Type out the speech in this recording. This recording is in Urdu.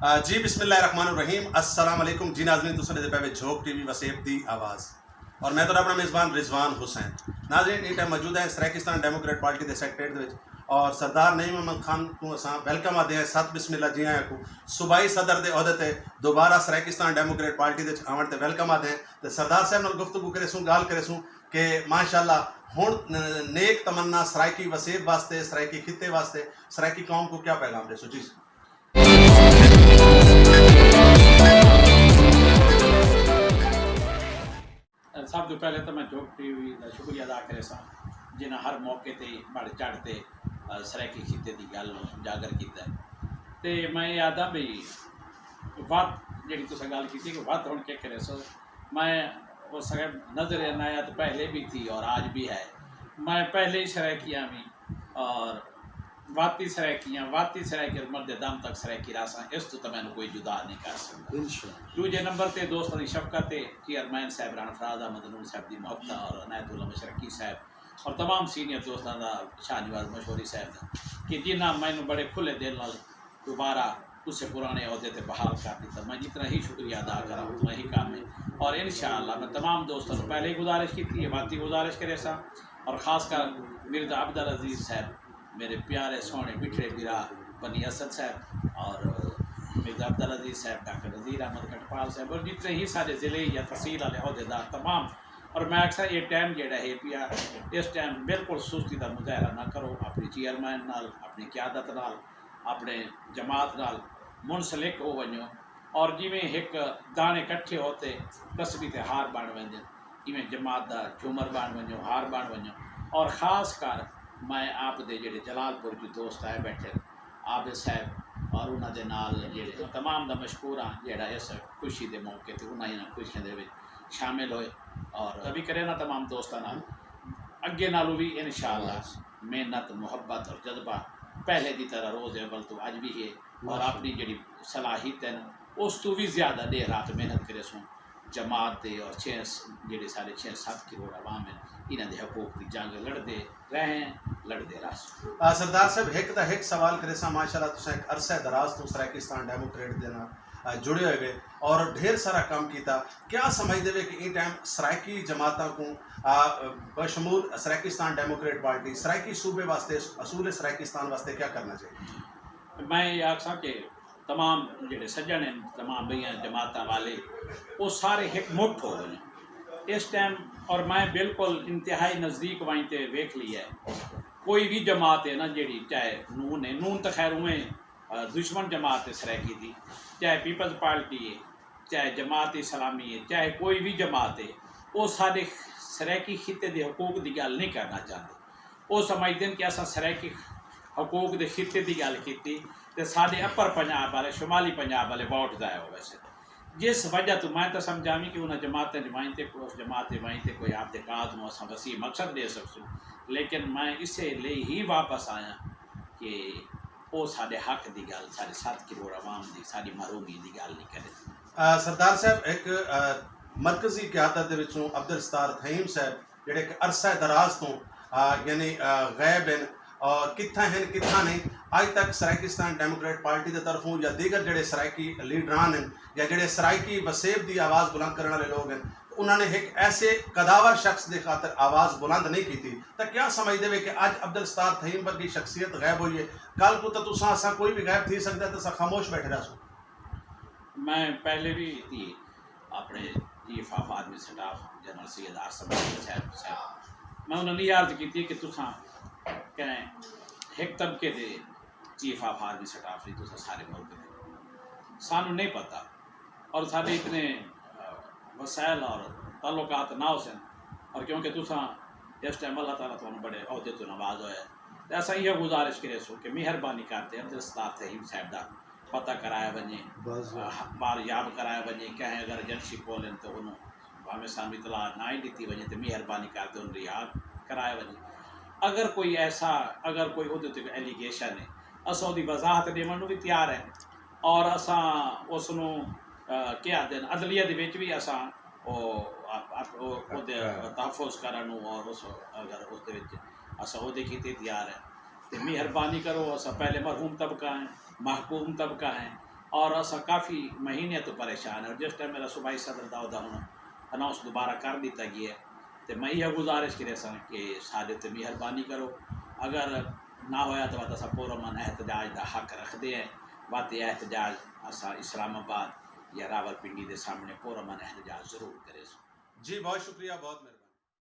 جی بسم اللہ الرحمن الرحیم السلام علیکم جی ناظرین تو سنے دے پہ جھوک ٹی وی وسیب دی آواز اور میں تو اپنا میزبان رضوان حسین ناظرین یہ ٹائم موجود ہے سریکستان ڈیموکریٹ پارٹی دے سیکٹریٹ دے اور سردار نعیم احمد خان کو اساں ویلکم آتے ہیں سات بسم اللہ جی آیا کو صوبائی صدر دے عہدے تے دوبارہ سریکستان ڈیموکریٹ پارٹی دے آمن تے ویلکم آتے ہیں تے سردار صاحب نال گفتگو کرے سوں گال کرے سوں کہ ماشاءاللہ ہن نیک تمنا سرائکی وسیب واسطے سرائکی خطے واسطے سرائکی قوم کو کیا پیغام دے سو جی سب تو پہلے تو میں جھوک ٹی وی کا شکریہ ادا کرے سا جنہیں ہر موقع تے بڑھ چڑھ تے سرائکی خطے کی گل اجاگر کیتا ہے تے میں یاد ہاں بھی وقت جی تصا گل کی کہ وقت ہوں کیا کرے سو میں وہ سب نظر عنایت پہلے بھی تھی اور آج بھی ہے میں پہلے ہی سرائکیاں بھی اور واتی سرائکی مرد دم تک سرائکی راساں اس تو میں کوئی جدا نہیں کر سکتا دوجے نمبر تے دوست علی شفقت چیئرمین صاحب رانا فراز احمد نور صاحب دی محبت اور عنایت اللہ مشرقی صاحب اور تمام سینئر دوستوں کا شاہ نواز مشہوری صاحب کا کہ جنہ میں بڑے کھلے دل نال دوبارہ اسے پرانے عہدے تے بحال کر دیتا میں جتنا ہی شکریہ ادا کرا اتنا ہی کام ہے اور انشاءاللہ میں تمام دوستوں کو پہلے ہی گزارش کی تھی واقعی گزارش کرے سا اور خاص کر مرزا عبدالعزیز صاحب میرے پیارے سونے بٹھڑے برا بنی اسد صاحب اور مرزا عبدالعزیز صاحب ڈاکٹر نذیر احمد کٹپال صاحب اور جتنے ہی سارے ضلع یا تحصیل والے عہدیدار تمام اور میں اکثر یہ ٹائم جہاں ہے پیا اس ٹائم بالکل سستی کا مظاہرہ نہ کرو اپنی چیئرمین نال اپنی قیادت نال اپنے جماعت نال منسلک ہو ونجو اور جویں ایک دانے کٹھے ہوتے قصبی تے ہار بن ونجن جویں جماعت دا جھومر بن ونجو ہار بن ونجو اور خاص کر میں آپ دے جڑے جلال پور جو دوست آئے بیٹھے عابد صاحب اور انہوں دے نال جڑے تمام دا مشکور ہاں جڑا اس خوشی دے موقع تے انہاں ہی خوشیاں دے وچ شامل ہوئے اور ابھی کرے نا تمام دوستاں نال اگے نالوں بھی انشاءاللہ محنت محبت اور جذبہ پہلے دی طرح روز اول تو اج بھی ہے اور اپنی جڑی صلاحیت ہے اس تو بھی زیادہ دیر رات محنت کرے سوں جماعت دے اور جڑے سارے 6-7 کروڑ عوام ہیں انہاں دے حقوق دی جنگ لڑتے رہ سردار صاحب ایک تا ایک سوال کرے سا ماشاءاللہ تساں ایک عرصہ دراز تو سریکستان ڈیموکریٹ دے نال جڑے ہوئے اور ڈھیر سارا کام کیتا کیا سمجھ دے کہ ان ٹائم سرائکی جماعتوں کو بشمول سریکستان ڈیموکریٹ پارٹی سرائکی صوبے واسطے اصول سریکستان واسطے کیا کرنا چاہیے؟ میں یہ آخسا کہ تمام جڑے سجن ہیں تمام بھیاں جماعت والے وہ سارے ایک مٹھ ہو گئے اس ٹائم اور میں بالکل انتہائی نزدیک وہیں تے ویکھ لی ہے کوئی بھی جماعت ہے نا جیڑی چاہے نون تو خیر ہوئے دشمن جماعت ہے سرائکی دی چاہے پیپلز پارٹی ہے چاہے جماعت اسلامی ہے چاہے کوئی بھی جماعت ہے وہ سارے سرائکی خطے دے حقوق دی گل نہیں کرنا چاہتے وہ سمجھتے ہیں کہ ایسا سرائکی حقوق دے خطے دی گل کی تو سارے اپر پنجاب والے شمالی پنجاب والے ووٹ ضائع ہو ویسے جس وجہ تو میں تو سمجھاویں کہ انہیں جماعتیں وہیں تے اس جماعت وہیں تے کوئی آپ دے کاج نو اساں وسیع مقصد دے سکسوں لیکن میں اسے لے ہی واپس آیا کہ وہ سارے حق دی گل سارے 7 کروڑ عوام دی ساری محرومی دی گل نہیں کرے سردار صاحب ایک مرکزی قیادت دے وچوں عبدالستار تھیم صاحب جڑے ایک عرصہ دراز تو یعنی غائب ہیں اور کتھا ہیں کتھا نہیں آج تک سریکستان ڈیموکریٹ پارٹی دے طرفوں یا دیگر جڑے سرائکی لیڈران ہیں یا جڑے سرائکی وسیب دی آواز بلند کرنے والے لوگ ہیں انہوں نے ایک ایسے قداور شخص دے خاطر آواز بلند نہیں کی تھی تو کیا سمجھ دے کہ آج عبدالستار تھیم پر کی شخصیت غائب ہوئی ہے کل کو تو تساں اساں کوئی بھی غائب تھی سکتا ہے تو اساں خاموش بیٹھے رہ سو میں پہلے بھی تھی اپنے chief of army staff general Syed Asif صاحب میں انہوں نے یہ عرض کی تھی کہ تساں کہیں ایک طبقے دے چیف آف آرمی سٹاف نہیں تو سارے ملک دے سانوں نہیں پتہ اور سارے اتنے وسائل اور تعلقات نہ ہو سن اور کیونکہ تساں اس ٹائم اللہ تعالیٰ تو بڑے عہدے تو نواز ہوئے تو ایسا یہ گزارش کرے سو کہ مہربانی کرتے عبدالستار تھیم صاحب دا پتہ کرایا ونجے بار یاب کرایا ونجے کہیں اگر ایجنسی کھولیں تو انہوں ہمیں سامنے اطلاع نہ ہی دیتی ونجے تو مہربانی کرتے ان رہا کرایا ونجے اگر کوئی ایسا اگر کوئی عہدے تے ایلیگیشن ہے اساں دی وضاحت دیون بھی تیار ہے اور اساں اس نو کیا دین عدلیہ دے وچ بھی اساں تحفظ کرن اور اس اگر اس دے وچ اساں عہدے کیتے تیار ہے تے مہربانی کرو اساں پہلے مرحوم طبقہ ہیں محکوم طبقہ ہیں اور اصا کافی مہینے تو پریشان ہے، اور جس ٹائم میرا صوبائی صدر دا عہدہ ہوں اناؤنس دوبارہ کر دیتا گیا ہے، تو میں یہ گزارش کرے سا کہ سارے تے مہربانی کرو، اگر نہ ہویا تو اصا پورا من احتجاج دا حق رکھتے ہیں، بات یہ احتجاج اصا اسلام آباد یا راول پنڈی دے سامنے پورا من احتجاج ضرور کرے سا۔ جی بہت شکریہ، بہت مہربانی۔